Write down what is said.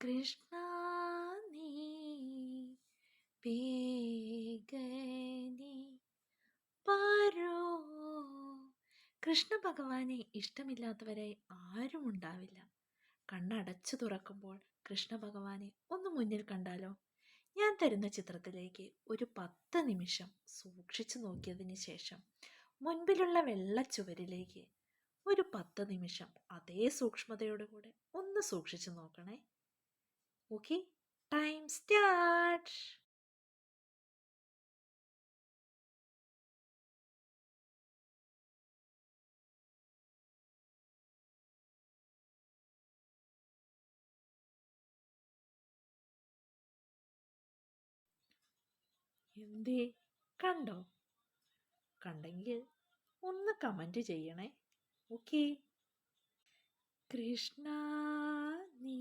കൃഷ്ണ നീ വേഗനി പാരോ. കൃഷ്ണ ഭഗവാനെ ഇഷ്ടമില്ലാത്തവരായി ആരും ഉണ്ടാവില്ല. കണ്ണടച്ചു തുറക്കുമ്പോൾ കൃഷ്ണ ഭഗവാനെ ഒന്ന് മുന്നിൽ കണ്ടാലോ? ഞാൻ തരുന്ന ചിത്രത്തിലേക്ക് ഒരു 10 നിമിഷം സൂക്ഷിച്ചു നോക്കിയതിന് ശേഷം മുൻപിലുള്ള വെള്ള ചുവരിലേക്ക് ഒരു 10 നിമിഷം അതേ സൂക്ഷ്മതയോടെ കൂടെ ഒന്ന് സൂക്ഷിച്ചു നോക്കണേ. Okay, time start. എന്തേ, കണ്ടോ? കണ്ടെങ്കിൽ ഒന്ന് കമൻറ്റ് ചെയ്യണേ. ഓക്കെ. കൃഷ്ണ നീ